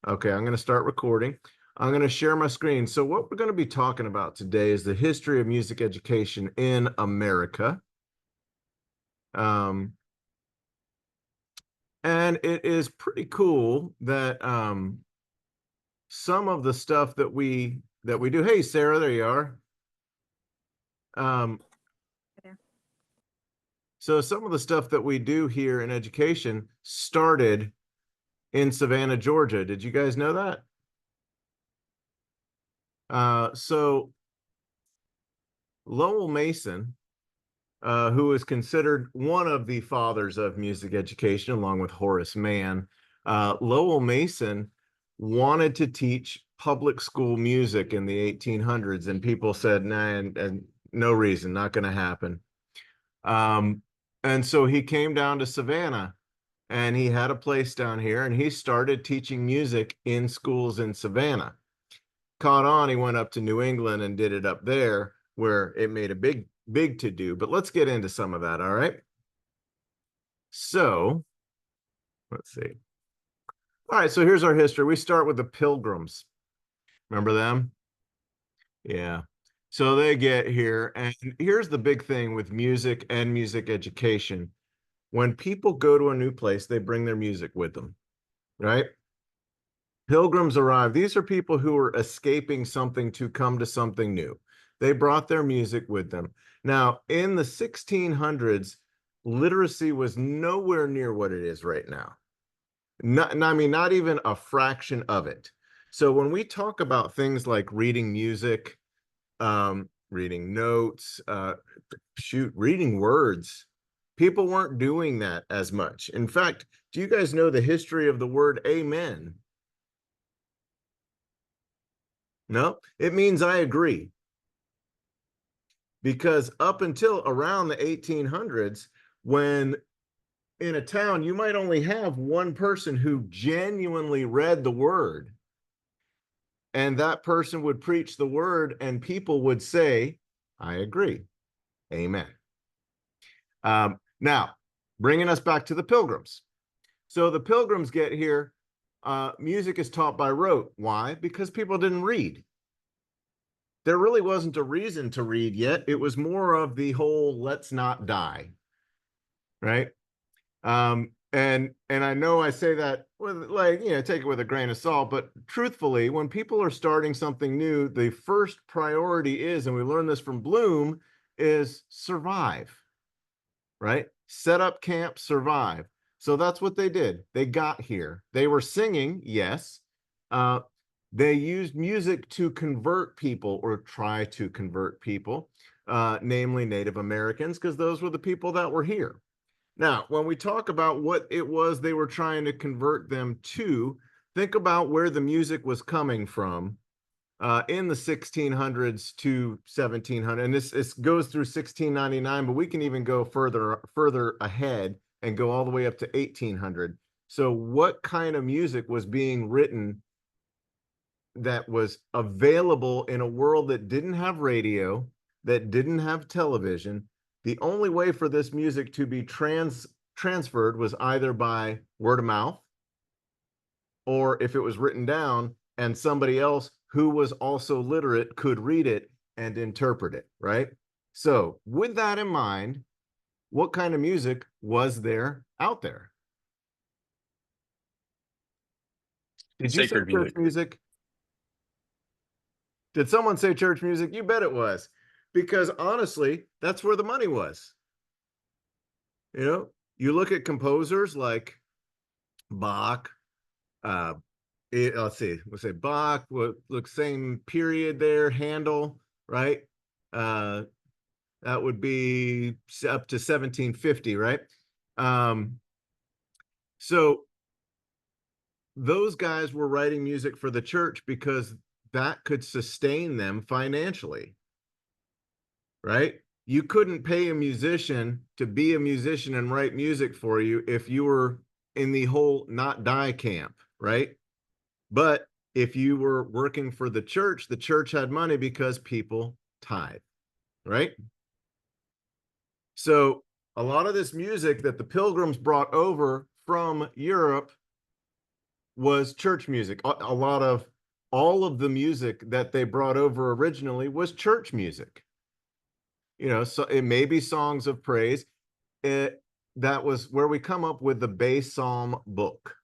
Okay, I'm going to start recording. I'm going to share my screen. So what we're going to be talking about today is the history of music education in America. Um, and it is pretty cool that some of the stuff that we do. Hey, Sarah, there you are. Um, so some of the stuff that we do here in education started in Savannah, Georgia. Did you guys know that? So Lowell Mason, who is considered one of the fathers of music education, along with Horace Mann. Lowell Mason wanted to teach public school music in the 1800s, and people said, nah, and no reason, not going to happen. And so he came down to Savannah, and he had a place down here, and he started teaching music in schools in Savannah. Caught on, he went up to New England and did it up there, where it made a big to do. But let's get into some of that. All right. So let's see. All right. So here's our history. We start with the Pilgrims. Remember them? Yeah. So they get here, and here's the big thing with music and music education. When people go to a new place, they bring their music with them, right? Pilgrims arrive. These are people who are escaping something to come to something new. They brought their music with them. Now, in the 1600s, literacy was nowhere near what it is right now. I mean, not even a fraction of it. So when we talk about things like reading music, reading notes, reading words, people weren't doing that as much. In fact, do you guys know the history of the word amen? No, it means I agree. Because up until around the 1800s, when in a town, you might only have one person who genuinely read the word, and that person would preach the word, and people would say, I agree. Amen. Now, bringing us back to the Pilgrims. So the Pilgrims get here. Music is taught by rote. Why? Because people didn't read. There really wasn't a reason to read yet. It was more of the whole let's not die, right? And I know I say that with, like, take it with a grain of salt, but truthfully, when people are starting something new, the first priority is, and we learned this from Bloom, is survive, right? Set up camp, survive. So that's what they did. They got here. They were singing, yes. They used music to convert people, or try to convert people, namely Native Americans, because those were the people that were here. Now, when we talk about what it was they were trying to convert them to, think about where the music was coming from in the 1600s to 1700. And this goes through 1699, but we can even go further ahead and go all the way up to 1800. So what kind of music was being written that was available in a world that didn't have radio, that didn't have television? The only way for this music to be transferred was either by word of mouth, or if it was written down and somebody else who was also literate could read it and interpret it, right? So with that in mind, what kind of music was there out there? Did you say Sacred church music. music? Did someone say church music? You bet it was. Because honestly, that's where the money was. You look at composers like Bach, let's see, we'll say Bach, look, same period there, Handel, right? Uh, that would be up to 1750, right? Um, so those guys were writing music for the church because that could sustain them financially, right? You couldn't pay a musician to be a musician and write music for you if you were in the whole not die camp, right? But if you were working for the church had money because people tithe, right? So a lot of this music that the Pilgrims brought over from Europe was church music. A lot of all of the music that they brought over originally was church music. So it may be songs of praise. That was where we come up with the Bay Psalm book.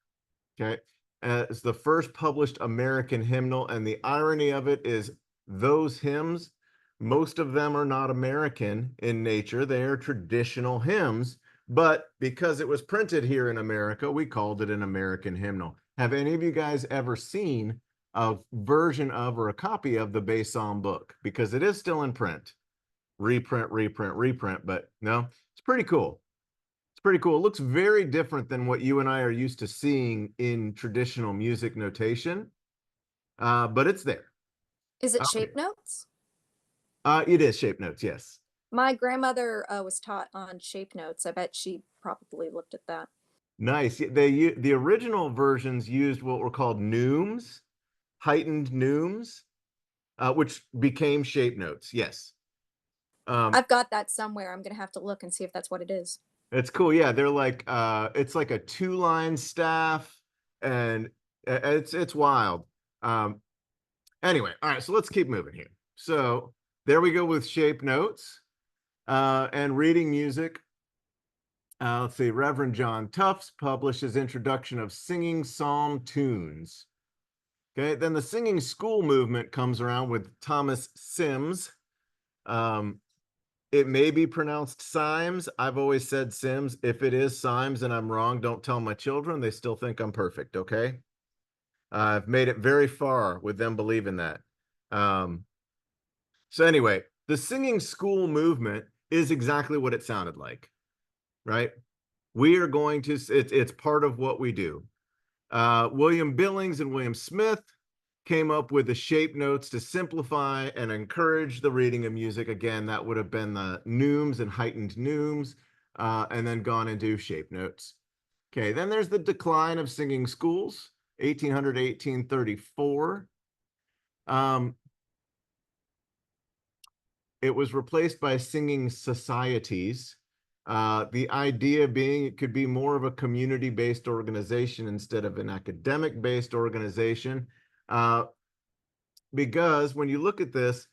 Okay. It's the first published American hymnal. And the irony of it is those hymns, most of them are not American in nature. They are traditional hymns. But because it was printed here in America, we called it an American hymnal. Have any of you guys ever seen a version of or a copy of the Bay Psalm book? Because it is still in print. Reprint, reprint, reprint. But no, it's pretty cool. It's pretty cool. It looks very different than what you and I are used to seeing in traditional music notation, but it's there. Is it Okay. shape notes? It is shape notes, yes. My grandmother was taught on shape notes. I bet she probably looked at that. Nice. The original versions used what were called neumes, heightened neumes, which became shape notes. Yes. I've got that somewhere. I'm gonna have to look and see if that's what it is. It's cool. Yeah, they're like it's like a two-line staff, and it's wild. Um, Anyway, all right, so let's keep moving here. So there we go with shape notes and reading music. Let's see, Reverend John Tufts published his introduction of singing psalm tunes. Okay, then the singing school movement comes around with Thomas Sims. Um, it may be pronounced Symes. I've always said Sims. If it is Symes and I'm wrong, don't tell my children. They still think I'm perfect, okay? I've made it very far with them believing that. So anyway, the singing school movement is exactly what it sounded like, right? We are going to, it's part of what we do. William Billings and William Smith came up with the shape notes to simplify and encourage the reading of music. Again, that would have been the neumes and heightened neumes, and then gone into shape notes. Okay, then there's the decline of singing schools, 1800 to 1834. It was replaced by singing societies. The idea being it could be more of a community-based organization instead of an academic-based organization. Because when you look at this,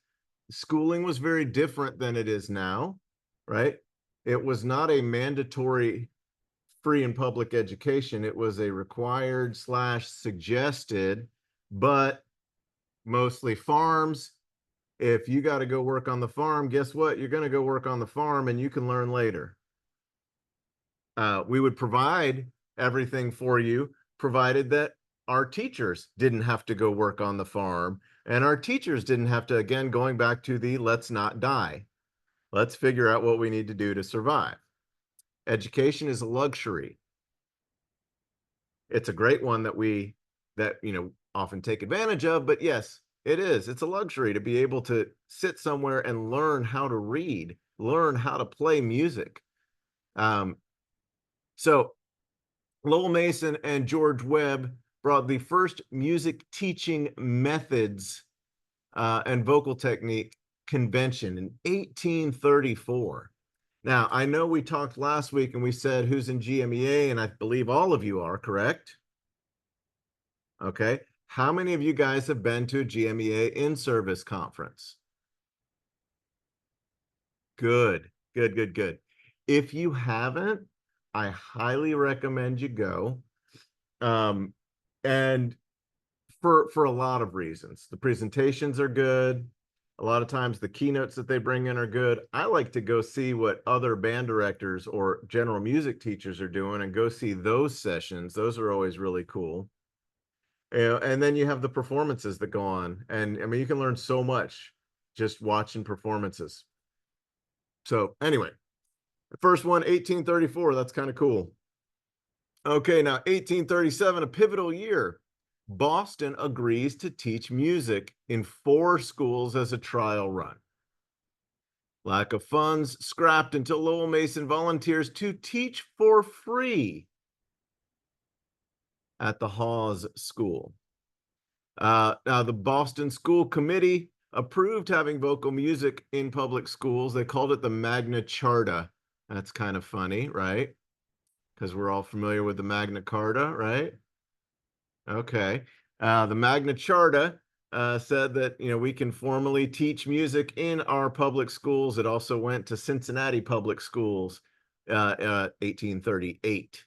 schooling was very different than it is now, right? It was not a mandatory free and public education. It was a required slash suggested, but mostly farms. If you got to go work on the farm, guess what? You're going to go work on the farm and you can learn later. We would provide everything for you, provided that our teachers didn't have to go work on the farm and our teachers didn't have to, again, going back to the let's not die. Let's figure out what we need to do to survive. Education is a luxury. It's a great one that often take advantage of, but yes, it is. It's a luxury to be able to sit somewhere and learn how to read, learn how to play music. So Lowell Mason and George Webb brought the first music teaching methods and vocal technique convention in 1834. Now, I know we talked last week and we said who's in GMEA, and I believe all of you are, correct? Okay. How many of you guys have been to a GMEA in-service conference? Good, good, good, good. If you haven't, I highly recommend you go. And for a lot of reasons. The presentations are good. A lot of times the keynotes that they bring in are good. I like to go see what other band directors or general music teachers are doing and go see those sessions. Those are always really cool. And then you have the performances that go on. And I mean, you can learn so much just watching performances. So anyway, the first one, 1834, that's kind of cool. Okay, now 1837, a pivotal year. Boston agrees to teach music in 4 schools as a trial run. Lack of funds scrapped until Lowell Mason volunteers to teach for free at the Hawes School. Now, the Boston School Committee approved having vocal music in public schools. They called it the Magna Charta. That's kind of funny, right? Because we're all familiar with the Magna Carta, right? Okay. The Magna Charta said that, we can formally teach music in our public schools. It also went to Cincinnati public schools, 1838.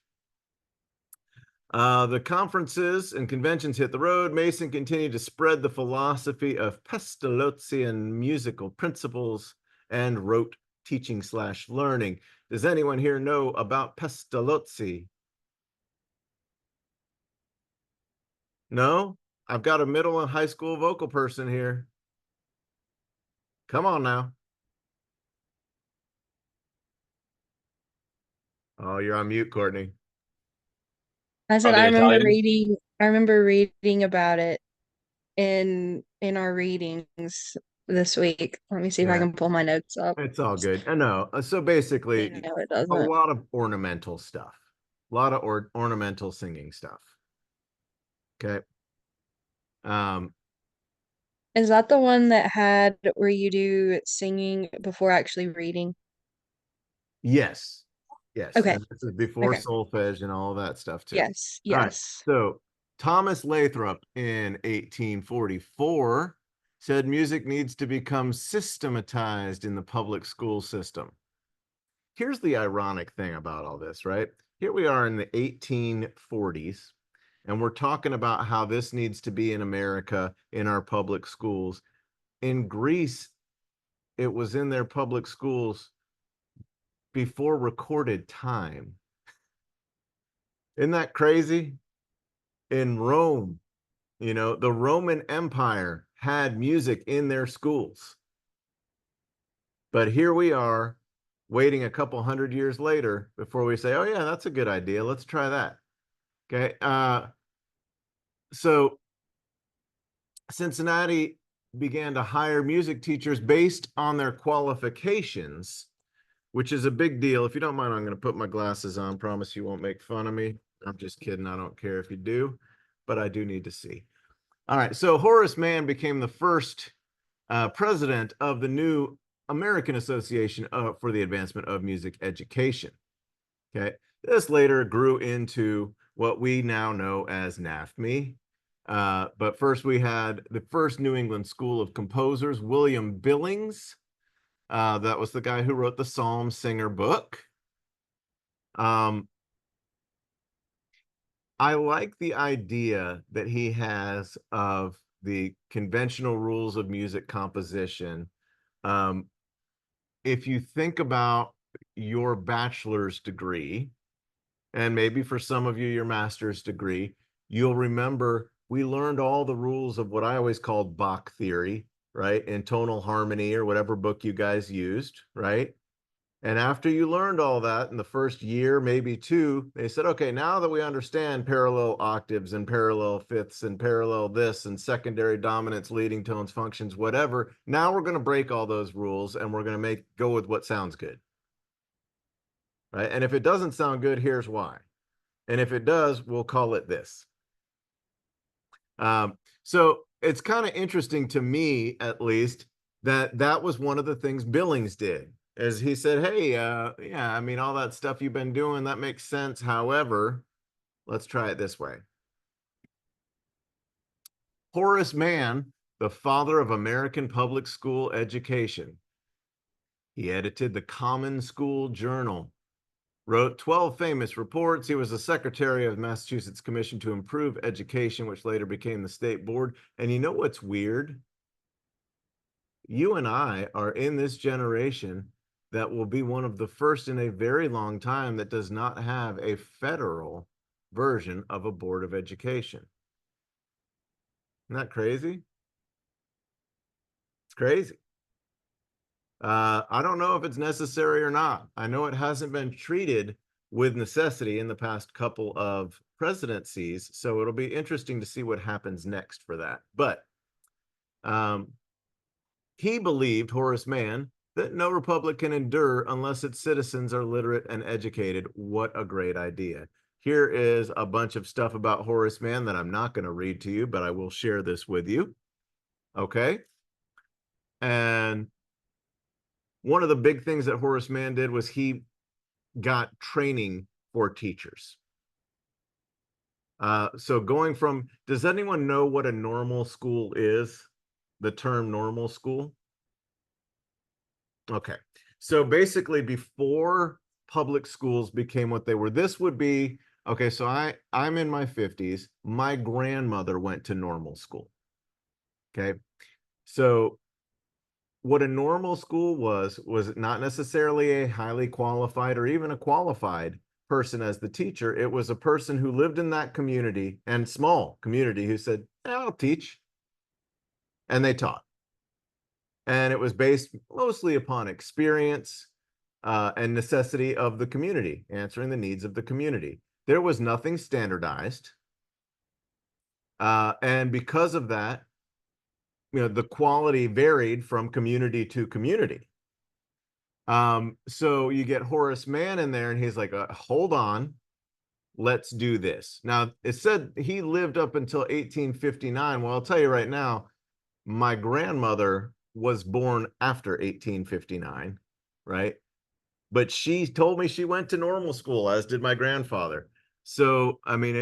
The conferences and conventions hit the road. Mason continued to spread the philosophy of Pestalozzian musical principles and wrote teaching/learning. Does anyone here know about Pestalozzi? No? I've got a middle and high school vocal person here. Come on now. Oh, you're on mute, Courtney. I Are said they Italian? I remember reading about it in our readings this week. Let me see if I Yeah, can pull my notes up. it's all good. I know. So No, basically, it a doesn't. lot of ornamental stuff, a lot of ornamental singing stuff. Okay. Um, Is that the one that had where you do singing before actually reading? yes. Yes. Okay. And this is before Okay. solfege and all that stuff too. Yes. All right. Yes. So Thomas Lathrop in 1844 said music needs to become systematized in the public school system. Here's the ironic thing about all this, right? Here we are in the 1840s, and we're talking about how this needs to be in America in our public schools. In Greece, it was in their public schools before recorded time. Isn't that crazy? In Rome, the Roman Empire had music in their schools. But here we are waiting a couple hundred years later before we say, oh, yeah, that's a good idea. Let's try that. Okay. So Cincinnati began to hire music teachers based on their qualifications, which is a big deal. If you don't mind, I'm going to put my glasses on. Promise you won't make fun of me. I'm just kidding. I don't care if you do, but I do need to see. All right. So Horace Mann became the first president of the new American Association for the Advancement of Music Education. Okay. This later grew into what we now know as NAFME. But first we had the first New England School of Composers, William Billings. That was the guy who wrote the Psalm Singer book. I like the idea that he has of the conventional rules of music composition. If you think about your bachelor's degree, and maybe for some of you, your master's degree, you'll remember we learned all the rules of what I always called Bach theory, right? In tonal harmony or whatever book you guys used, right? And after you learned all that in the first year, maybe two, they said, okay, now that we understand parallel octaves and parallel fifths and parallel this and secondary dominants, leading tones, functions, whatever, now we're going to break all those rules and we're going to go with what sounds good. Right? And if it doesn't sound good, here's why. And if it does, we'll call it this. So it's kind of interesting to me, at least, that was one of the things Billings did. As he said, hey, yeah, I mean, all that stuff you've been doing, that makes sense. However, let's try it this way. Horace Mann, the father of American public school education. He edited the Common School Journal, wrote 12 famous reports. He was the secretary of the Massachusetts Commission to Improve Education, which later became the state board. And you know what's weird? You and I are in this generation that will be one of the first in a very long time that does not have a federal version of a board of education. Isn't that crazy? It's crazy. I don't know if it's necessary or not. I know it hasn't been treated with necessity in the past couple of presidencies, so it'll be interesting to see what happens next for that. But he believed, Horace Mann, that no republic can endure unless its citizens are literate and educated. What a great idea. Here is a bunch of stuff about Horace Mann that I'm not going to read to you, but I will share this with you. Okay. And one of the big things that Horace Mann did was he got training for teachers. So going from, does anyone know what a normal school is? The term normal school? Okay. So basically before public schools became what they were, this would be, okay, so I'm in my 50s. My grandmother went to normal school. Okay. So what a normal school was not necessarily a highly qualified or even a qualified person as the teacher. It was a person who lived in that community and small community who said, I'll teach. And they taught. And it was based mostly upon experience and necessity of the community, answering the needs of the community. There was nothing standardized. And because of that, the quality varied from community to community. So you get Horace Mann in there, and he's like, hold on, let's do this. Now, it said he lived up until 1859. Well, I'll tell you right now, my grandmother was born after 1859, right? But she told me she went to normal school, as did my grandfather. So, I mean,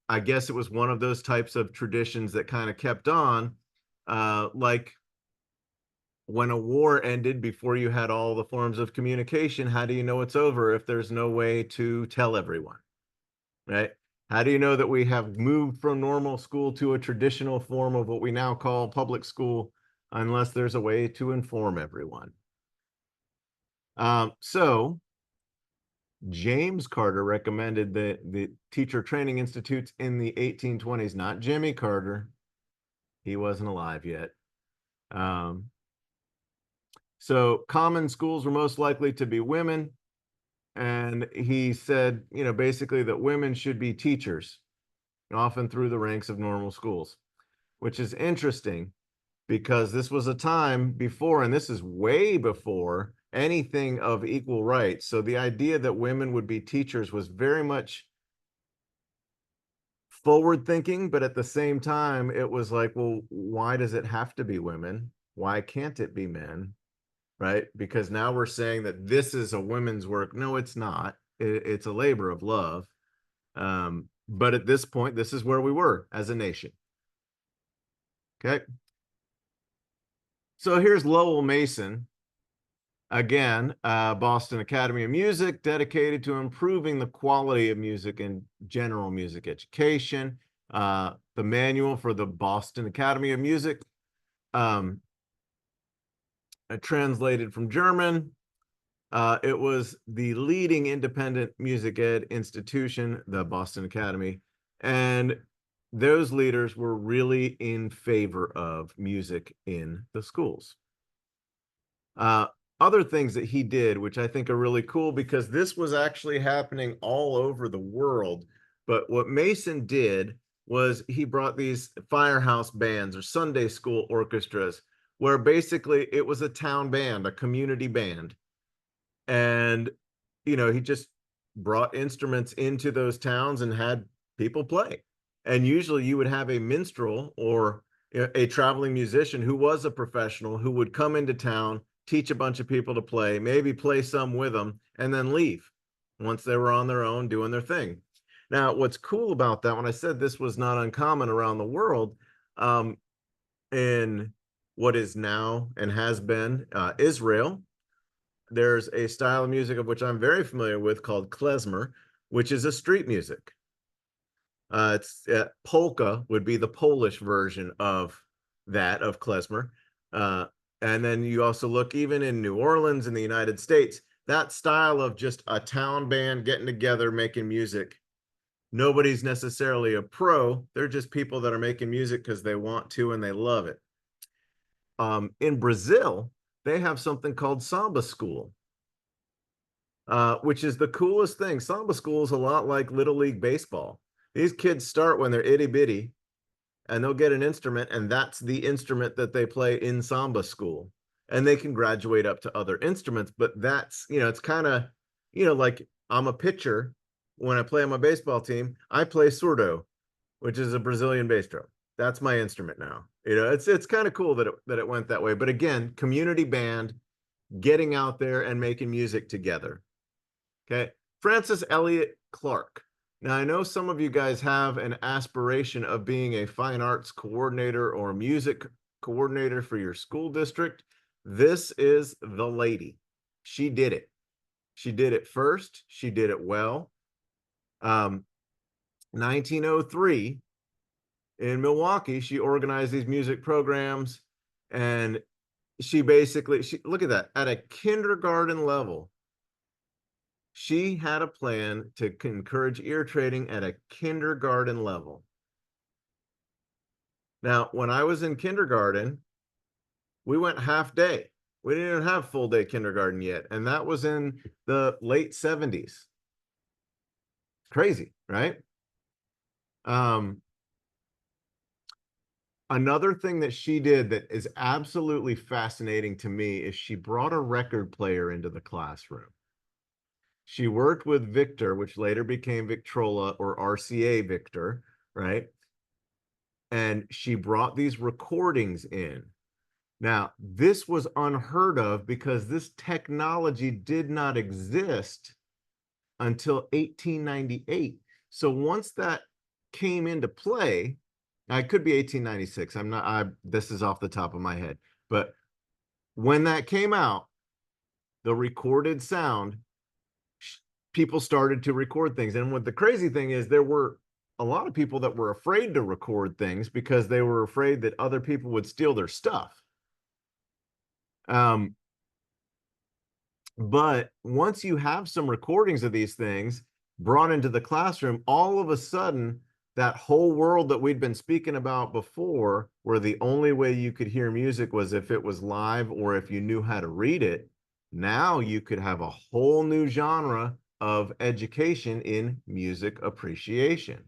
I guess it was one of those types of traditions that kind of kept on, like when a war ended before you had all the forms of communication. How do you know it's over if there's no way to tell everyone, right? How do you know that we have moved from normal school to a traditional form of what we now call public school unless there's a way to inform everyone? So James Carter recommended the teacher training institutes in the 1820s, not Jimmy Carter. He wasn't alive yet. So common schools were most likely to be women. And he said, basically that women should be teachers, often through the ranks of normal schools, which is interesting because this was a time before, and this is way before anything of equal rights. So the idea that women would be teachers was very much forward thinking, but at the same time, it was like, well, why does it have to be women? Why can't it be men? Right? Because now we're saying that this is a women's work. No, it's not. It's a labor of love. But at this point, this is where we were as a nation. Okay. So here's Lowell Mason. Again, Boston Academy of Music, dedicated to improving the quality of music and general music education. The manual for the Boston Academy of Music, translated from German. It was the leading independent music ed institution, the Boston Academy, and those leaders were really in favor of music in the schools. Other things that he did, which I think are really cool, because this was actually happening all over the world. But what Mason did was he brought these firehouse bands or Sunday school orchestras, where basically it was a town band, a community band. And, he just brought instruments into those towns and had people play. And usually you would have a minstrel or a traveling musician who was a professional who would come into town, teach a bunch of people to play, maybe play some with them, and then leave once they were on their own doing their thing. Now, what's cool about that, when I said this was not uncommon around the world, in what is now and has been Israel, there's a style of music of which I'm very familiar with called klezmer, which is a street music. It's polka would be the Polish version of that, of klezmer. And then you also look even in New Orleans in the United States, that style of just a town band getting together, making music. Nobody's necessarily a pro. They're just people that are making music because they want to and they love it. In Brazil, they have something called samba school. Which is the coolest thing. Samba school is a lot like Little League Baseball. These kids start when they're itty bitty and they'll get an instrument, and that's the instrument that they play in Samba school. And they can graduate up to other instruments, but that's, it's kind of, like I'm a pitcher. When I play on my baseball team, I play surdo, which is a Brazilian bass drum. That's my instrument now. It's kind of cool that it went that way. But again, community band, getting out there and making music together. Okay. Francis Eliot Clark. Now, I know some of you guys have an aspiration of being a fine arts coordinator or music coordinator for your school district. This is the lady. She did it. She did it first. She did it well. 1903 in Milwaukee, she organized these music programs, and she basically, look at that, at a kindergarten level, she had a plan to encourage ear training at a kindergarten level. Now, when I was in kindergarten, we went half day. We didn't even have full day kindergarten yet. And that was in the late 70s. Crazy, right? Another thing that she did that is absolutely fascinating to me is she brought a record player into the classroom. She worked with Victor, which later became Victrola or RCA Victor, right? And she brought these recordings in. Now, this was unheard of because this technology did not exist until 1898. So once that came into play, I could be 1896. I'm not, this is off the top of my head. But when that came out, the recorded sound, people started to record things. And what the crazy thing is, there were a lot of people that were afraid to record things because they were afraid that other people would steal their stuff. But once you have some recordings of these things brought into the classroom, all of a sudden, that whole world that we'd been speaking about before, where the only way you could hear music was if it was live or if you knew how to read it, now you could have a whole new genre of education in music appreciation.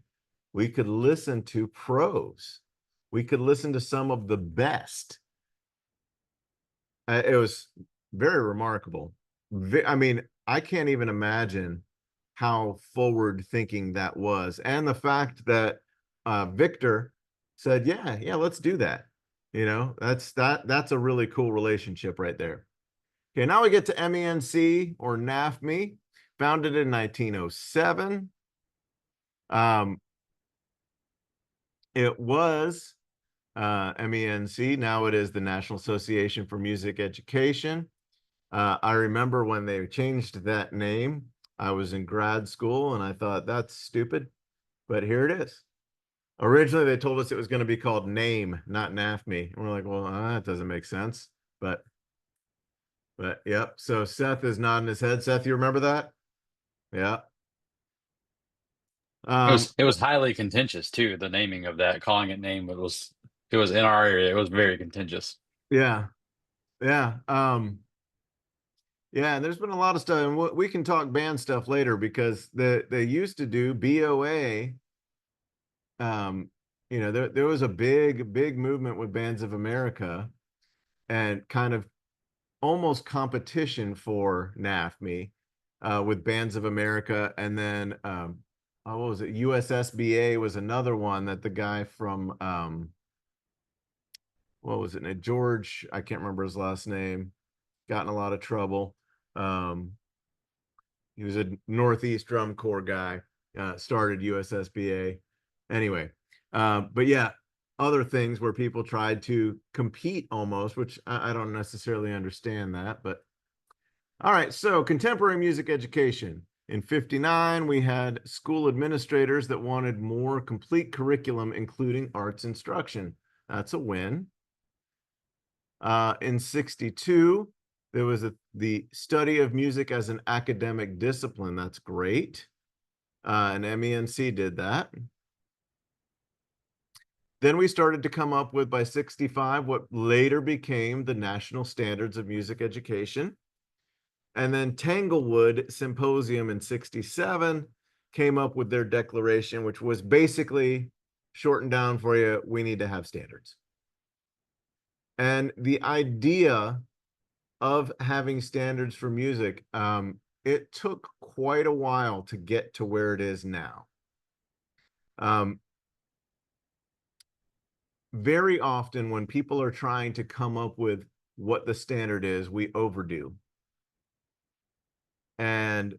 We could listen to pros. We could listen to some of the best. It was very remarkable. I mean, I can't even imagine how forward thinking that was. And the fact that Victor said, yeah, let's do that. You know, that's a really cool relationship right there. Okay, now we get to MENC or NAFME, founded in 1907. It was MENC. Now it is the National Association for Music Education. I remember when they changed that name, I was in grad school and I thought that's stupid, but here it is. Originally, they told us it was going to be called NAME, not NAFME. And we're like, well, that doesn't make sense. But yep. So Seth is nodding his head. Seth, you remember that? Yeah. It was highly contentious too, the naming of that, calling it name. It was in our area, it was very contentious. Yeah. Yeah. Yeah, there's been a lot of stuff, and we can talk band stuff later because they used to do BOA. You know, there was a big movement with Bands of America and kind of almost competition for NAFME with Bands of America, and then what was it? USSBA was another one that the guy from what was it? George, I can't remember his last name, got in a lot of trouble. He was a Northeast drum corps guy, started USSBA. Anyway, but yeah, other things where people tried to compete almost, which I don't necessarily understand that. But all right, so contemporary music education. In 59, we had school administrators that wanted more complete curriculum, including arts instruction. That's a win. In 62, there was the study of music as an academic discipline. That's great. And MENC did that. Then we started to come up with, by 65, what later became the National Standards of Music Education. And then Tanglewood Symposium in 67 came up with their declaration, which was basically shortened down for you, we need to have standards. And the idea of having standards for music, it took quite a while to get to where it is now. Very often when people are trying to come up with what the standard is, we overdo. And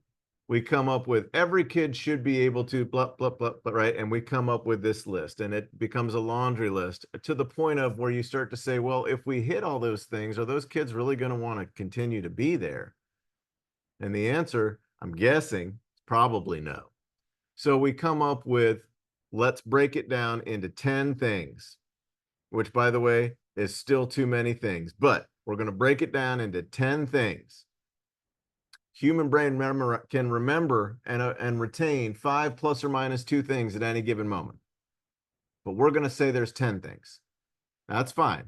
we come up with every kid should be able to blah, blah, blah, blah, right? And we come up with this list, and it becomes a laundry list to the point of where you start to say, well, if we hit all those things, are those kids really going to want to continue to be there? And the answer, I'm guessing, is probably no. So we come up with, let's break it down into 10 things, which, by the way, is still too many things, but we're going to break it down into 10 things. Human brain can remember and retain 5 plus or minus 2 things at any given moment. But we're going to say there's 10 things. That's fine.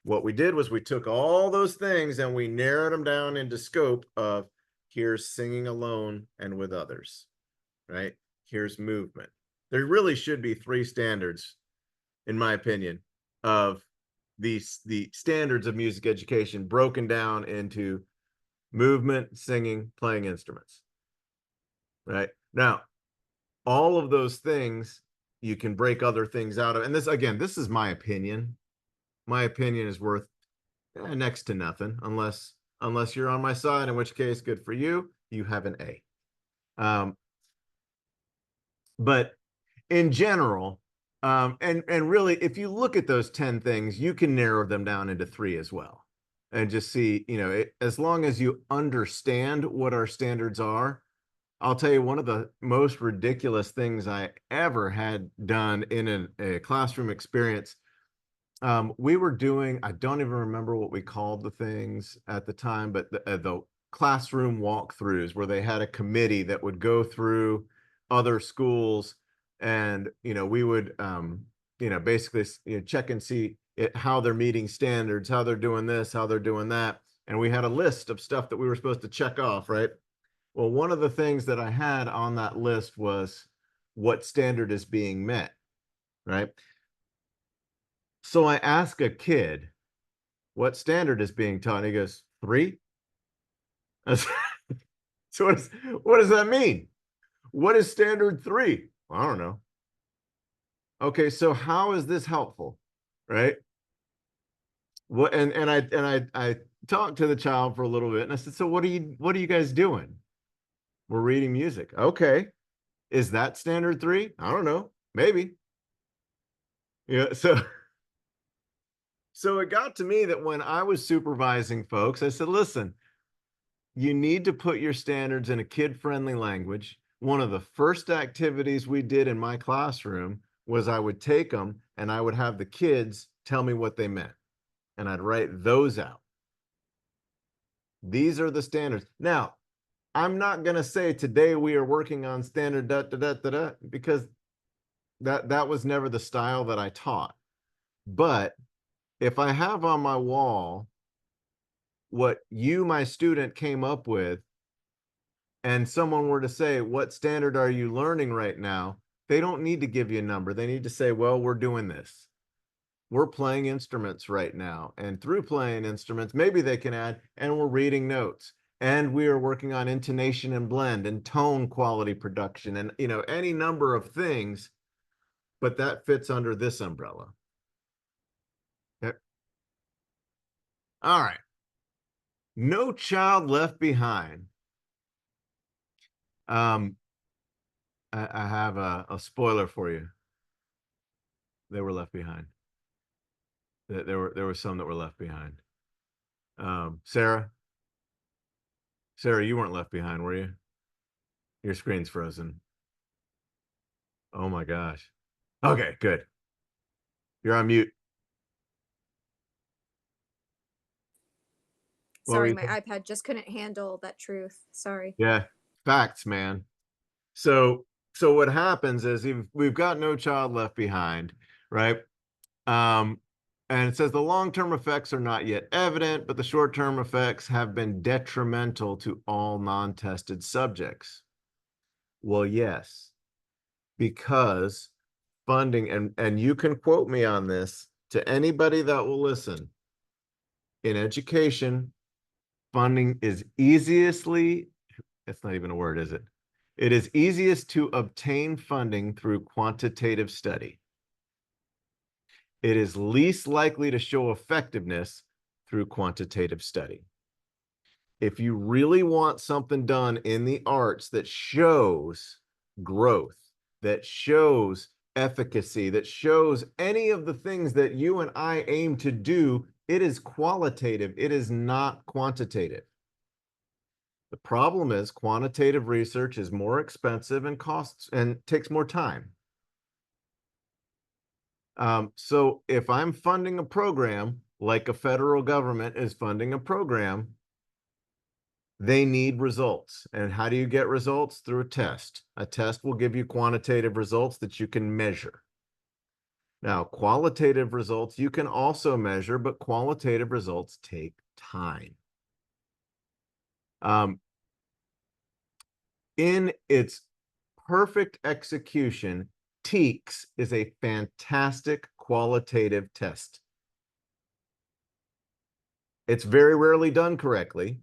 What we did was we took all those things and we narrowed them down into scope of, here's singing alone and with others, right? Here's movement. There really should be 3 standards, in my opinion, of the standards of music education broken down into movement, singing, playing instruments. Right? Now, all of those things you can break other things out of. And this, again, this is my opinion. My opinion is worth next to nothing unless you're on my side, in which case, good for you. You have an A. But in general, and really, if you look at those 10 things, you can narrow them down into 3 as well. And just see, as long as you understand what our standards are. I'll tell you, one of the most ridiculous things I ever had done in a classroom experience. We were doing, I don't even remember what we called the things at the time, but the classroom walkthroughs, where they had a committee that would go through other schools, and we would basically check and see how they're meeting standards, how they're doing this, how they're doing that. And we had a list of stuff that we were supposed to check off, right? Well, one of the things that I had on that list was what standard is being met, right? So I ask a kid, what standard is being taught? And he goes, 3. So what does that mean? What is standard 3? I don't know. Okay, so how is this helpful, right? What and I talked to the child for a little bit, and I said, so what are you guys doing? We're reading music. Okay. Is that standard 3? I don't know. Maybe. Yeah. So it got to me that when I was supervising folks, I said, listen, you need to put your standards in a kid-friendly language. One of the first activities we did in my classroom was I would take them and I would have the kids tell me what they meant. And I'd write those out. These are the standards. Now, I'm not going to say today we are working on standard because that was never the style that I taught. But if I have on my wall what you, my student, came up with, and someone were to say, what standard are you learning right now? They don't need to give you a number. They need to say, well, we're doing this. We're playing instruments right now. And through playing instruments, maybe they can add, and we're reading notes. And we are working on intonation and blend and tone quality production and, any number of things, but that fits under this umbrella. Okay. All right. No Child Left Behind. I have a spoiler for you. They were left behind. There were some that were left behind. Sarah, you weren't left behind, were you? Your screen's frozen. Oh my gosh. Okay, good. You're on mute. Sorry, my iPad just couldn't handle that truth. Sorry. Yeah, facts, man. So what happens is we've got No Child Left Behind, right? And it says the long-term effects are not yet evident, but the short-term effects have been detrimental to all non-tested subjects. Well, yes, because funding, and you can quote me on this to anybody that will listen. In education, funding is it's not even a word, is it? It is easiest to obtain funding through quantitative study. It is least likely to show effectiveness through quantitative study. If you really want something done in the arts that shows growth, that shows efficacy, that shows any of the things that you and I aim to do, it is qualitative. It is not quantitative. The problem is quantitative research is more expensive and costs and takes more time. So if I'm funding a program, like a federal government is funding a program, they need results. And how do you get results? Through a test. A test will give you quantitative results that you can measure. Now, qualitative results you can also measure, but qualitative results take time. In its perfect execution, TEKS is a fantastic qualitative test. It's very rarely done correctly.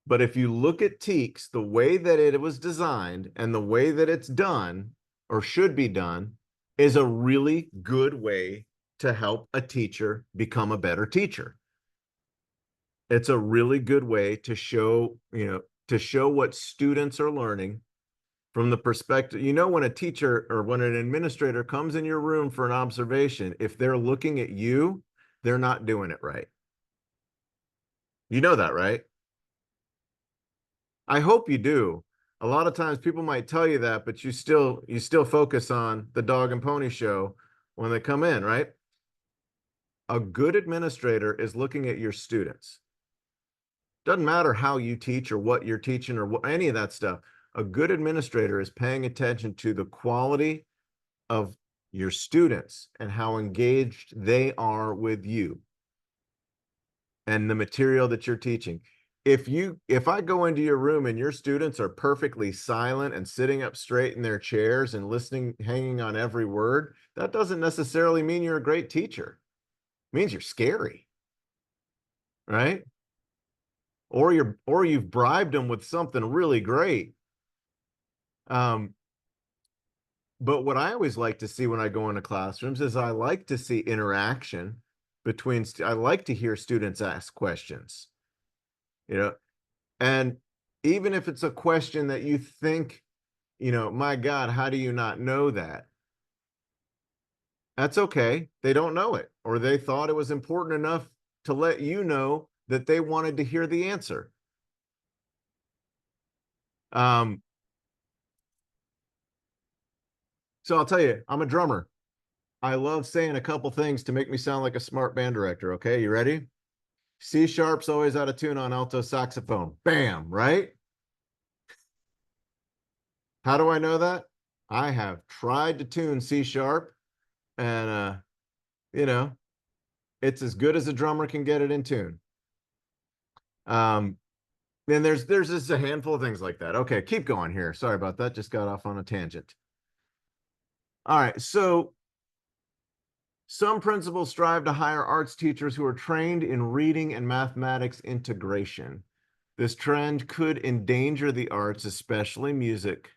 But if you look at TEKS, the way that it was designed and the way that it's done or should be done is a really good way to help a teacher become a better teacher. It's a really good way to show, to show what students are learning from the perspective, when a teacher or when an administrator comes in your room for an observation, if they're looking at you, they're not doing it right. You know that, right? I hope you do. A lot of times people might tell you that, but you still focus on the dog and pony show when they come in, right? A good administrator is looking at your students. Doesn't matter how you teach or what you're teaching or any of that stuff. A good administrator is paying attention to the quality of your students and how engaged they are with you and the material that you're teaching. If I go into your room and your students are perfectly silent and sitting up straight in their chairs and listening, hanging on every word, that doesn't necessarily mean you're a great teacher. It means you're scary, right? Or you've bribed them with something really great. But what I always like to see when I go into classrooms is I like to see interaction between, I like to hear students ask questions, and even if it's a question that you think, my God, how do you not know that? That's okay. They don't know it, or they thought it was important enough to let you know that they wanted to hear the answer. So I'll tell you, I'm a drummer. I love saying a couple things to make me sound like a smart band director. Okay, you ready? C sharp's always out of tune on alto saxophone. Bam, right? How do I know that? I have tried to tune C sharp, and it's as good as a drummer can get it in tune. Then there's just a handful of things like that. Okay, keep going here. Sorry about that. Just got off on a tangent. All right, so some principals strive to hire arts teachers who are trained in reading and mathematics integration. This trend could endanger the arts, especially music,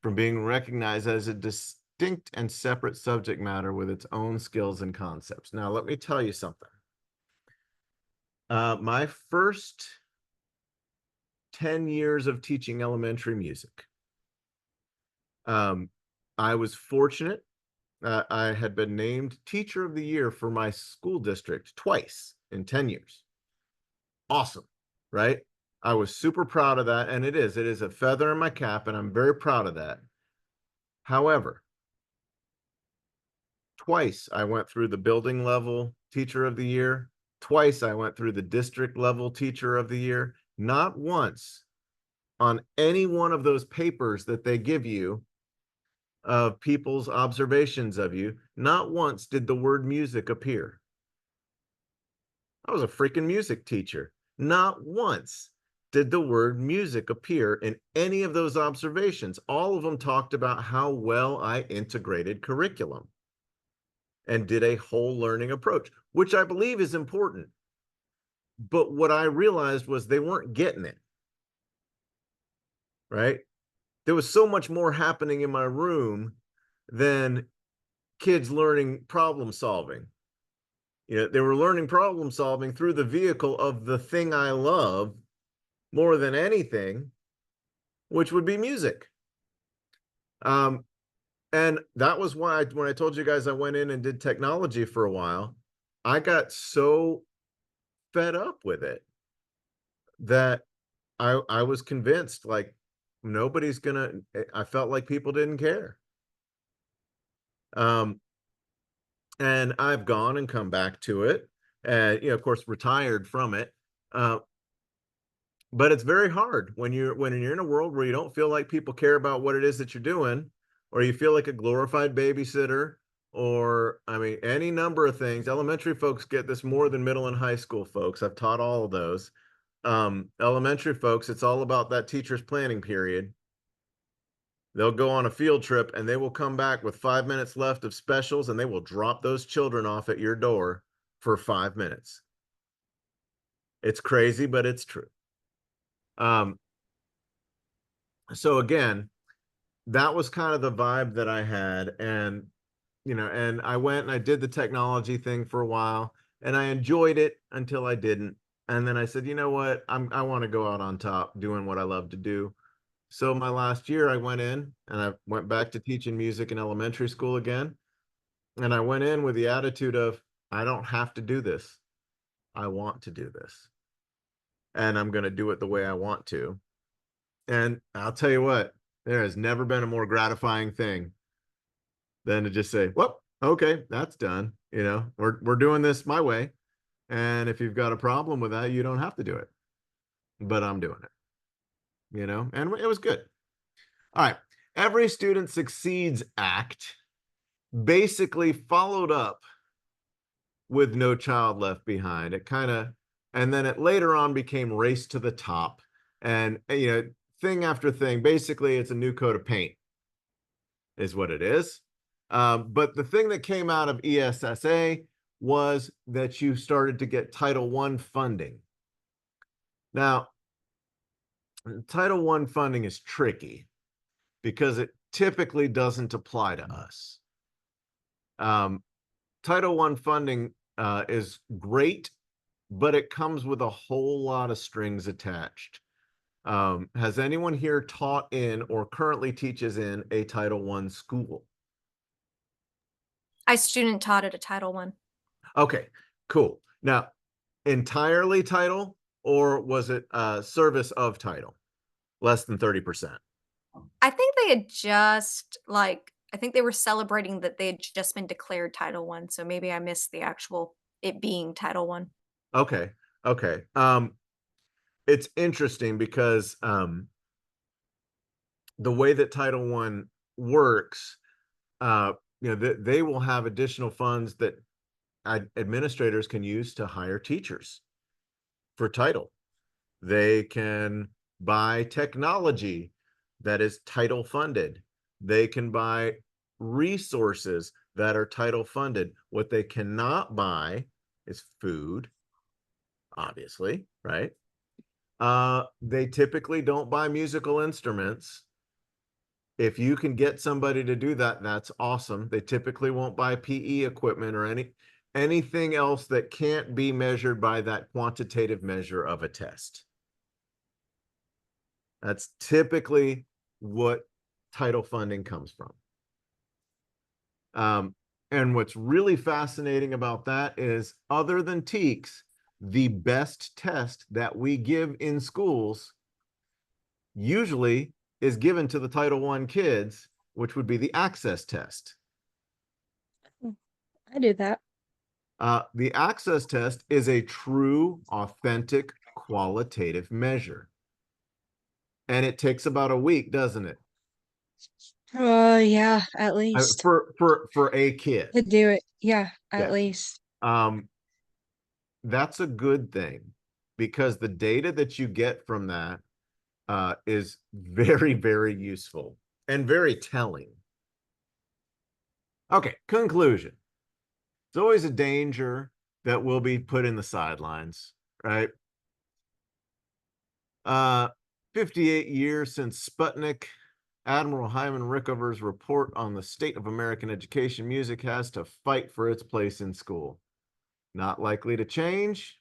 from being recognized as a distinct and separate subject matter with its own skills and concepts. Now, let me tell you something. My first 10 years of teaching elementary music, I was fortunate. I had been named Teacher of the Year for my school district twice in 10 years. Awesome, right? I was super proud of that, and it is a feather in my cap, and I'm very proud of that. However, twice I went through the building level Teacher of the Year. Twice I went through the district level Teacher of the Year. Not once on any one of those papers that they give you of people's observations of you, not once did the word music appear. I was a freaking music teacher. Not once did the word music appear in any of those observations. All of them talked about how well I integrated curriculum and did a whole learning approach, which I believe is important. But what I realized was they weren't getting it, right? There was so much more happening in my room than kids learning problem solving. They were learning problem solving through the vehicle of the thing I love, more than anything, which would be music. And that was why when I told you guys I went in and did technology for a while, I got so fed up with it that I was convinced like nobody's gonna, I felt like people didn't care. And I've gone and come back to it, and of course retired from it. But it's very hard when you're in a world where you don't feel like people care about what it is that you're doing, or you feel like a glorified babysitter, or I mean any number of things. Elementary folks get this more than middle and high school folks. I've taught all of those. Elementary folks, it's all about that teacher's planning period. They'll go on a field trip and they will come back with 5 minutes left of specials, and they will drop those children off at your door for 5 minutes. It's crazy, but it's true. So again, that was kind of the vibe that I had. And, and I went and I did the technology thing for a while, and I enjoyed it until I didn't. And then I said, you know what? I want to go out on top doing what I love to do. So my last year I went in and I went back to teaching music in elementary school again. And I went in with the attitude of, I don't have to do this. I want to do this. And I'm going to do it the way I want to. And I'll tell you what, there has never been a more gratifying thing than to just say, well, okay, that's done. We're doing this my way. And if you've got a problem with that, you don't have to do it. But I'm doing it, and it was good. All right. Every Student Succeeds Act basically followed up with No Child Left Behind. It kind of, and then it later on became Race to the Top. And, thing after thing, basically it's a new coat of paint is what it is. But the thing that came out of ESSA was that you started to get Title I funding. Now, Title I funding is tricky because it typically doesn't apply to us. Title I funding is great, but it comes with a whole lot of strings attached. Has anyone here taught in or currently teaches in a Title I school? I student taught at a Title I. Okay, cool. Now, entirely title, or was it service of title? Less than 30%. I think they had just I think they were celebrating that they had just been declared Title I, so maybe I missed the actual it being Title I. Okay. Okay. It's interesting because the way that Title I works, they will have additional funds that administrators can use to hire teachers for title. They can buy technology that is title funded. They can buy resources that are title funded. What they cannot buy is food, obviously, right? They typically don't buy musical instruments. If you can get somebody to do that, that's awesome. They typically won't buy PE equipment or anything else that can't be measured by that quantitative measure of a test. That's typically what title funding comes from. And what's really fascinating about that is, other than TEKS, the best test that we give in schools usually is given to the Title I kids, which would be the access test. I do that. The access test is a true, authentic, qualitative measure. And it takes about a week, doesn't it? Yeah, at least For a kid to do it. Yeah, Yeah. at least. That's a good thing, because the data that you get from that is very, very useful and very telling. Okay, conclusion. It's always a danger that will be put in the sidelines, right? 58 years since Sputnik, Admiral Hyman Rickover's report on the state of American education, music has to fight for its place in school. Not likely to change.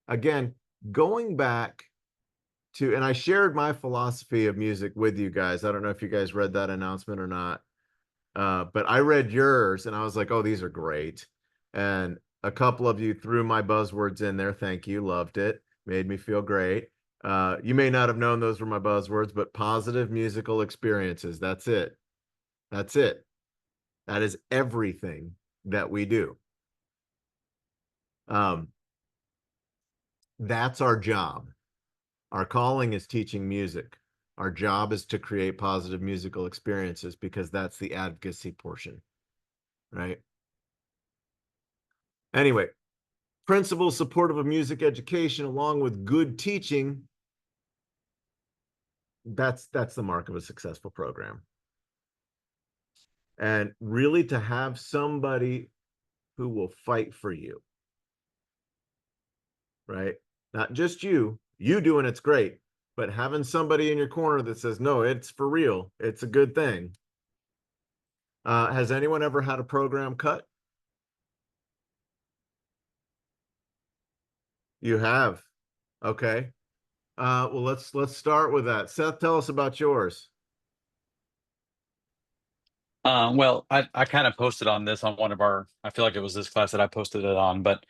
Again, going back to, and I shared my philosophy of music with you guys. I don't know if you guys read that announcement or not. But I read yours and I was like, oh, these are great. And a couple of you threw my buzzwords in there. Thank you. Loved it. Made me feel great. You may not have known those were my buzzwords, but positive musical experiences. That's it. That's it. That is everything that we do. That's our job. Our calling is teaching music. Our job is to create positive musical experiences because that's the advocacy portion, right? Anyway, principles supportive of music education along with good teaching, that's the mark of a successful program. And really to have somebody who will fight for you, right? Not just you doing it's great, but having somebody in your corner that says, no, it's for real. It's a good thing. Has anyone ever had a program cut? You have. Okay. Well, let's start with that. Seth, tell us about yours. Well, I kind of posted on this on one of our, I feel like it was this class that I posted it on, but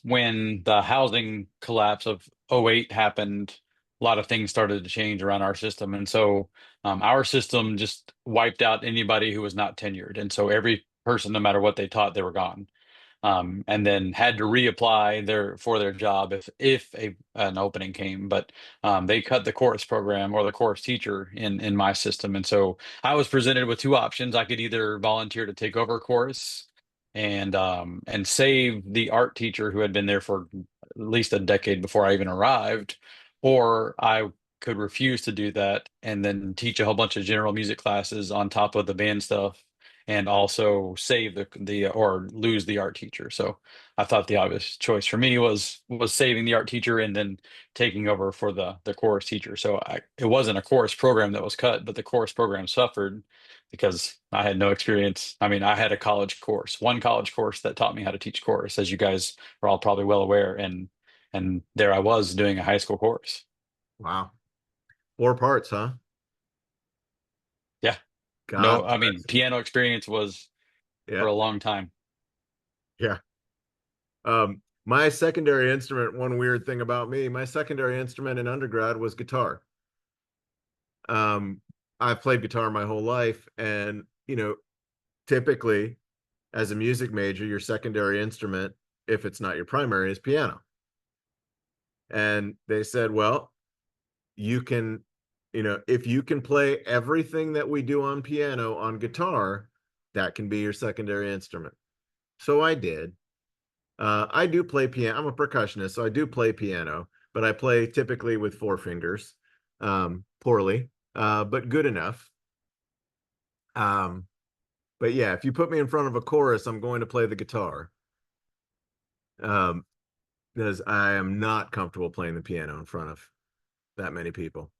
when the housing collapse of '08 happened, a lot of things started to change around our system. And so our system just wiped out anybody who was not tenured. And so every person, no matter what they taught, they were gone. And then had to reapply for their job if an opening came. But they cut the course program or the course teacher in my system, and so I was presented with two options. I could either volunteer to take over a course and save the art teacher who had been there for at least a decade before I even arrived, or I could refuse to do that and then teach a whole bunch of general music classes on top of the band stuff and also save the or lose the art teacher. So I thought the obvious choice for me was saving the art teacher and then taking over for the chorus teacher. So it wasn't a chorus program that was cut, but the chorus program suffered because I had no experience. I mean, I had a college course, one college course that taught me how to teach chorus, as you guys are all probably well aware, and there I was doing a high school course. Wow. 4 parts, huh? Yeah. God No, I bless mean, you. piano experience was Yeah. for a long time. Yeah. My secondary instrument, one weird thing about me, my secondary instrument in undergrad was guitar. I've played guitar my whole life, and typically as a music major, your secondary instrument, if it's not your primary, is piano. And they said, well, you can, if you can play everything that we do on piano on guitar, that can be your secondary instrument. So I did. I do play piano. I'm a percussionist, so I do play piano, but I play typically with 4 fingers, poorly, but good enough. But yeah, if you put me in front of a chorus, I'm going to play the guitar. Because I am not comfortable playing the piano in front of that many people.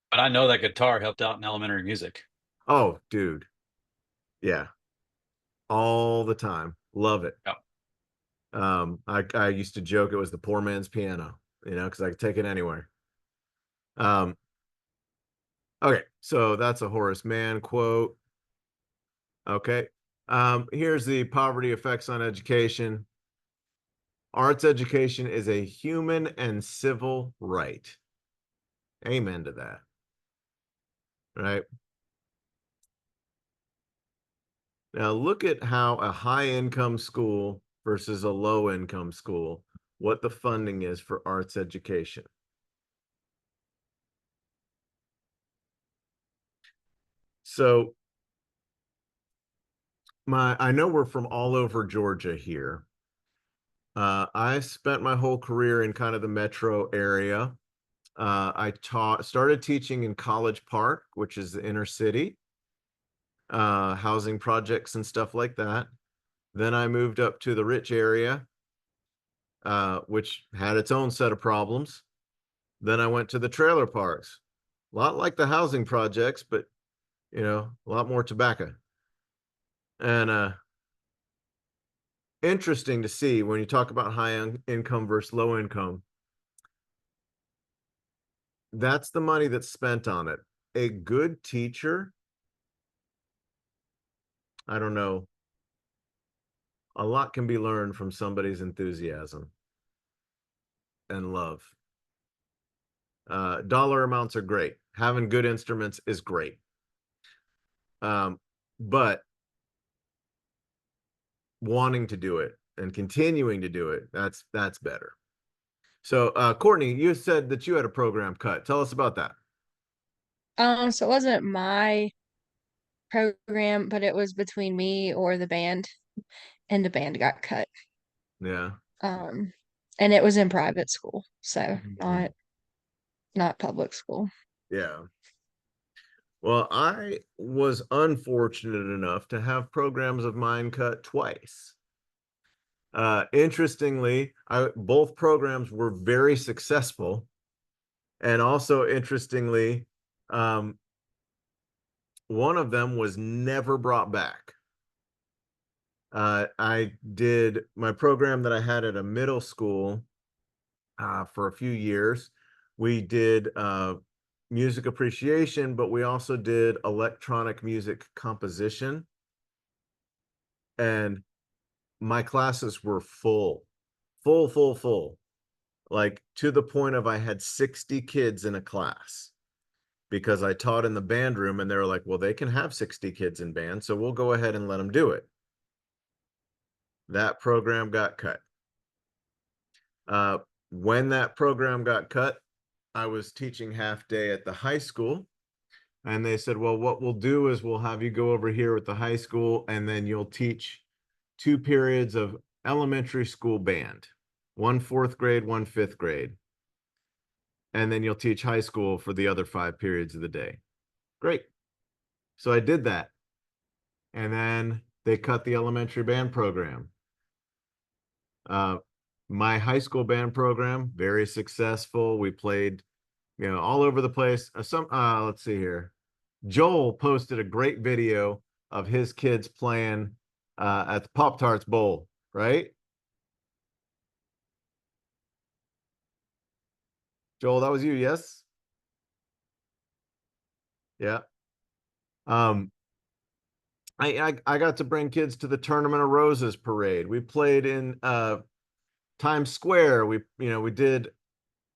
But I know that guitar helped out in elementary music. Oh, dude. Yeah. All the time. Love it. Yep. I used to joke it was the poor man's piano, because I could take it anywhere. Okay, so that's a Horace Mann quote. Okay. Here's the poverty effects on education. Arts education is a human and civil right. Amen to that. Right. Now look at how a high income school versus a low income school, what the funding is for arts education. So I know we're from all over Georgia here. I spent my whole career in kind of the metro area. I started teaching in College Park, which is the inner city, housing projects and stuff like that. Then I moved up to the rich area, which had its own set of problems. Then I went to the trailer parks, a lot like the housing projects, but a lot more tobacco. And interesting to see when you talk about high income versus low income. that's the money that's spent on it. A good teacher, I don't know, a lot can be learned from somebody's enthusiasm and love. Dollar amounts are great. Having good instruments is great. But wanting to do it and continuing to do it, that's better. So, Courtney, you said that you had a program cut. Tell us about that. So it wasn't my program, but it was between me or the band, and the band got cut. Yeah. Um, and it was in private school, so Mhm. not public school. Yeah. Well, I was unfortunate enough to have programs of mine cut twice. Interestingly, both programs were very successful. And also interestingly, one of them was never brought back. I did my program that I had at a middle school for a few years. We did music appreciation, but we also did electronic music composition. And my classes were full, full, like to the point of I had 60 kids in a class because I taught in the band room and they were like, well, they can have 60 kids in band, so we'll go ahead and let them do it. That program got cut. When that program got cut, I was teaching half day at the high school. And they said, well, what we'll do is we'll have you go over here with the high school and then you'll teach 2 periods of elementary school band, 1 4th grade, 1 5th grade. And then you'll teach high school for the other 5 periods of the day. Great. So I did that. And then they cut the elementary band program. My high school band program, very successful. We played, all over the place. Let's see here. Joel posted a great video of his kids playing at the Pop-Tarts Bowl, right? Joel, that was you, yes? Yeah. I got to bring kids to the Tournament of Roses parade. We played in Times Square. We did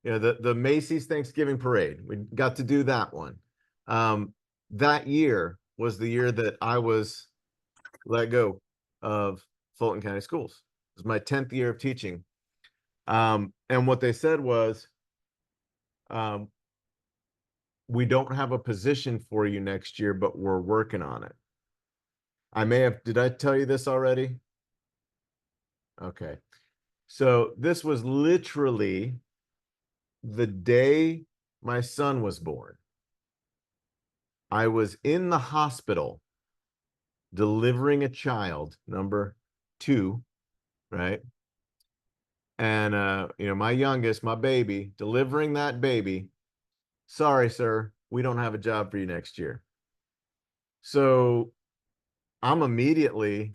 the Macy's Thanksgiving parade. We got to do that one. That year was the year that I was let go of Fulton County Schools. It was my 10th year of teaching. And what they said was, we don't have a position for you next year, but we're working on it. Did I tell you this already? Okay. So this was literally the day my son was born. I was in the hospital delivering a child, number 2, right? And my youngest, my baby, delivering that baby. Sorry, sir, we don't have a job for you next year. So I'm immediately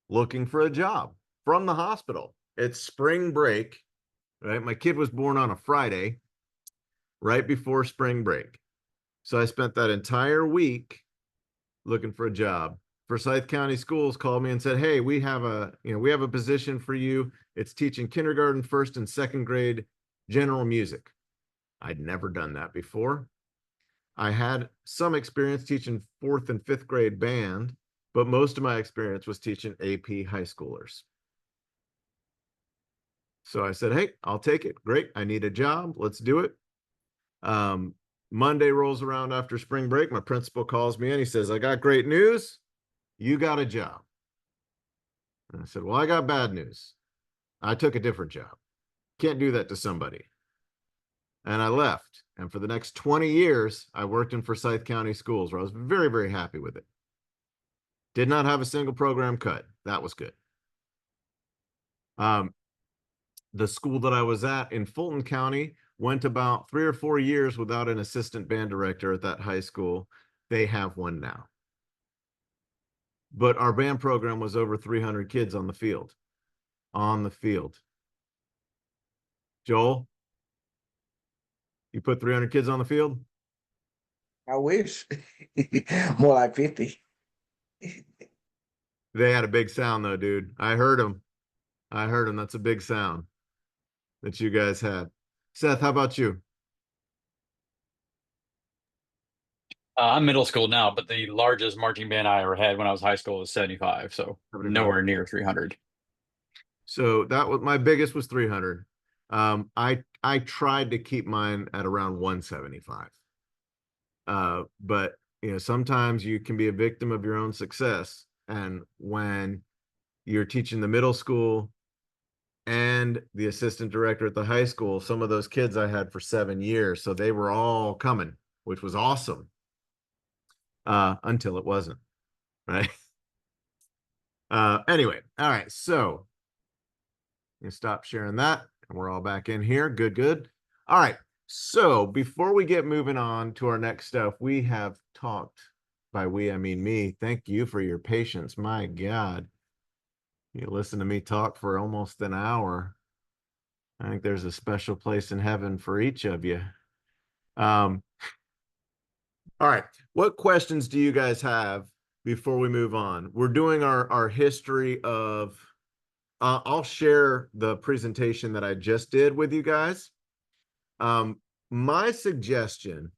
looking for a job from the hospital. It's spring break, right? My kid was born on a Friday, right before spring break. So I spent that entire week looking for a job. Forsyth County Schools called me and said, "Hey, we have a position for you. It's teaching kindergarten, 1st and 2nd grade general music." I'd never done that before. I had some experience teaching 4th and 5th grade band, but most of my experience was teaching AP high schoolers. So I said, "Hey, I'll take it. Great. I need a job. Let's do it." Monday rolls around after spring break. My principal calls me in. He says, "I got great news. You got a job." And I said, "Well, I got bad news. I took a different job. Can't do that to somebody." And I left. And for the next 20 years, I worked in Forsyth County Schools, where I was very, very happy with it. Did not have a single program cut. That was good. The school that I was at in Fulton County went about 3 or 4 years without an assistant band director at that high school. They have one now. But our band program was over 300 kids on the field. On the field. Joel? You put 300 kids on the field? I wish. More like 50. They had a big sound though, dude. I heard them. I heard them. That's a big sound that you guys had. Seth, how about you? I'm middle school now, but the largest marching band I ever had when I was high school was 75, so 75. nowhere near 300. So that was my biggest was 300. I tried to keep mine at around 175. But you know, sometimes you can be a victim of your own success. And when you're teaching the middle school and the assistant director at the high school, some of those kids I had for 7 years, so they were all coming, which was awesome. Until it wasn't, right? Anyway, all right, so you stop sharing that, and we're all back in here. Good, good. All right, so before we get moving on to our next stuff, we have talked, by we I mean me. Thank you for your patience. My God, you listen to me talk for almost an hour. I think there's a special place in heaven for each of you. All right. What questions do you guys have before we move on? We're doing our history of, I'll share the presentation that I just did with you guys. My suggestion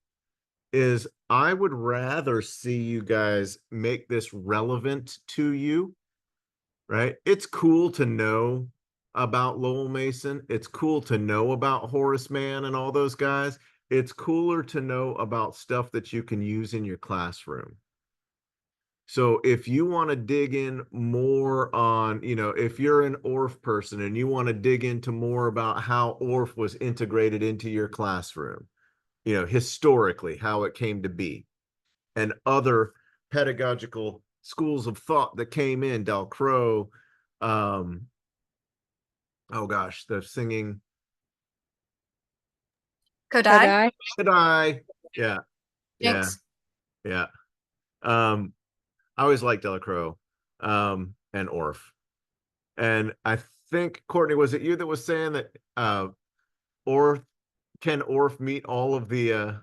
is I would rather see you guys make this relevant to you, right? It's cool to know about Lowell Mason. It's cool to know about Horace Mann and all those guys. It's cooler to know about stuff that you can use in your classroom. So if you want to dig in more on, you know, if you're an ORF person and you want to dig into more about how ORF was integrated into your classroom, you know, historically, how it came to be, and other pedagogical schools of thought that came in, Dalcroze, oh gosh, the singing, Kodai? Kodai. yeah, yeah, Jinx. yeah. I always liked Delacroix, and Orff. And I think, Courtney, was it you that was saying that Orff, can Orff meet all of the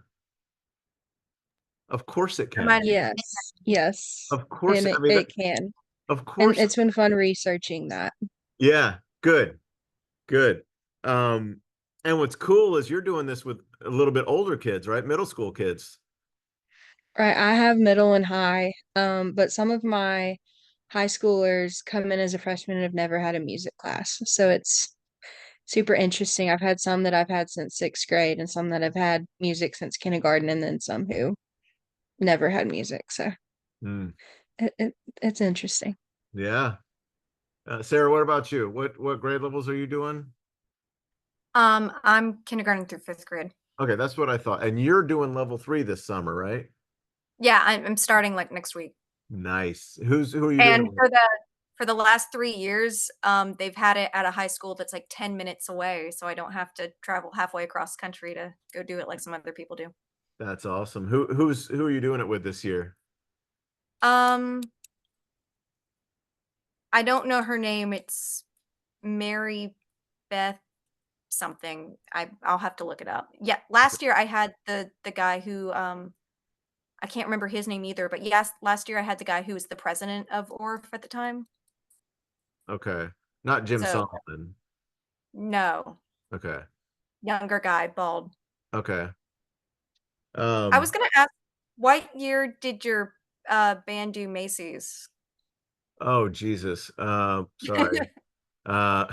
of course it I can. might- Yes, yes. Of course, And I mean, it can. of And course. it's been fun researching that. Yeah, good, good. And what's cool is you're doing this with a little bit older kids, right? Middle school kids. Right, I have middle and high, but some of my high schoolers come in as a freshman and have never had a music class. So it's super interesting. I've had some that I've had since sixth grade and some that have had music since kindergarten and then some who never had music. So Hmm. it's interesting. Yeah. Sarah, what about you? What grade levels are you doing? I'm kindergarten through 5th grade. Okay, that's what I thought. And you're doing level 3 this summer, right? Yeah, I'm starting like next week. Nice. Who are you And doing? for the last 3 years, they've had it at a high school that's like 10 minutes away, so I don't have to travel halfway across country to go do it like some other people do. That's awesome. Who are you doing it with this year? Um, I don't know her name. It's Mary Beth something. I'll have to look it up. Yeah, last year I had the guy who I can't remember his name either, but yes, last year I had the guy who was the president of ORF at the time. Okay. Not Jim So Solomon. no, Okay. younger guy, bald. Okay. I was gonna ask, what year did your band do Macy's? Oh Jesus. Sorry. Uh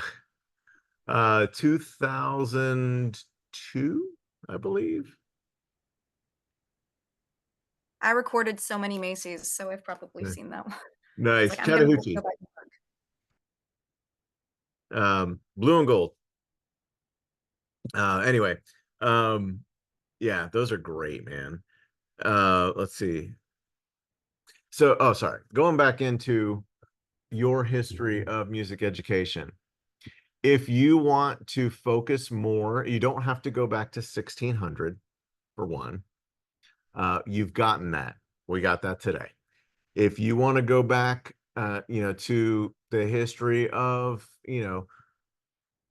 2002, I believe. I recorded so many Macy's, so I've probably Yeah. seen that one. Nice. Like, I'm gonna go Chattahoochee. back and look. Blue and gold. Anyway, yeah, those are great, man. Let's see. So, oh, sorry. Going back into your history of music education. If you want to focus more, you don't have to go back to 1600 for one. You've gotten that. We got that today. If you want to go back, you know, to the history of, you know,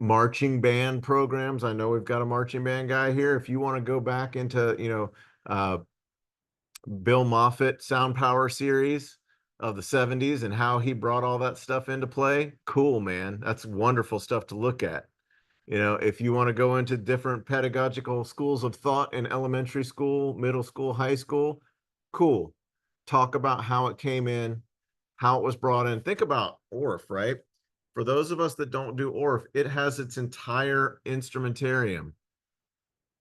marching band programs. I know we've got a marching band guy here. If you want to go back into, Bill Moffat Sound Power series of the 70s and how he brought all that stuff into play, cool, man. That's wonderful stuff to look at. If you want to go into different pedagogical schools of thought in elementary school, middle school, high school, cool. Talk about how it came in, how it was brought in. Think about ORF, right? For those of us that don't do ORF, it has its entire instrumentarium,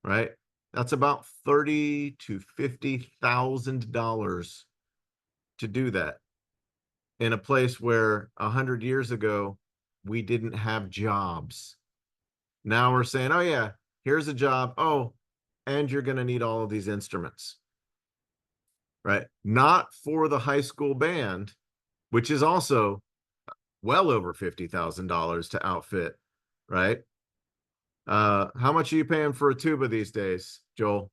right? That's about $30,000 to $50,000 to do that in a place where 100 years ago we didn't have jobs. Now we're saying, oh yeah, here's a job. Oh, and you're going to need all of these instruments, right? Not for the high school band, which is also well over $50,000 to outfit, right? How much are you paying for a tuba these days, Joel?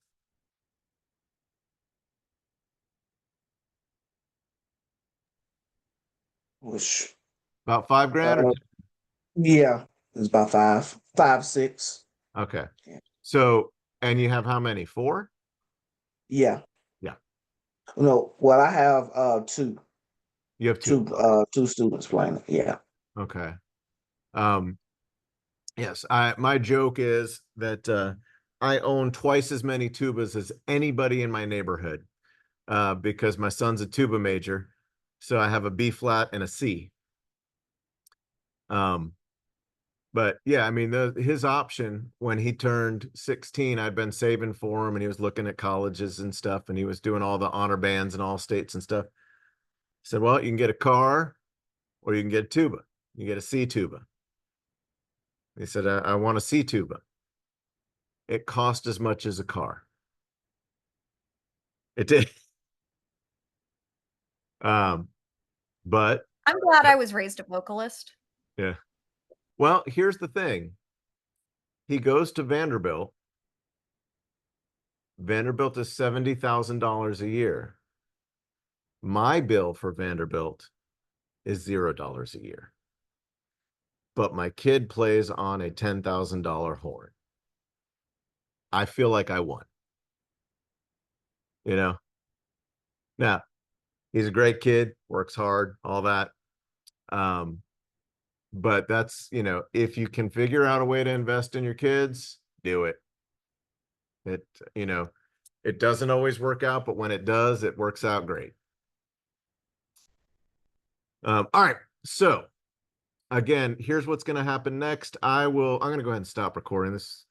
Which, About $5,000? yeah, it's about 5, 6. Okay. Yeah. So, and you have how many? 4? Yeah. Yeah. No, well, I have two You have 2. two students playing. Yeah. Okay. Yes, my joke is that I own twice as many tubas as anybody in my neighborhood because my son's a tuba major. So I have a B flat and a C. But yeah, I mean, his option when he turned 16, I'd been saving for him and he was looking at colleges and stuff and he was doing all the honor bands and all states and stuff. I said, well, you can get a car or you can get a tuba. You get a C tuba. He said, I want a C tuba. It cost as much as a car. It did. But I'm glad I was raised a vocalist. yeah. Well, here's the thing. He goes to Vanderbilt. Vanderbilt is $70,000 a year. My bill for Vanderbilt is $0 a year. But my kid plays on a $10,000 horn. I feel like I won. Now, he's a great kid, works hard, all that. But that's, if you can figure out a way to invest in your kids, do it. It doesn't always work out, but when it does, it works out great. All right. So again, here's what's going to happen next. I'm going to go ahead and stop recording this.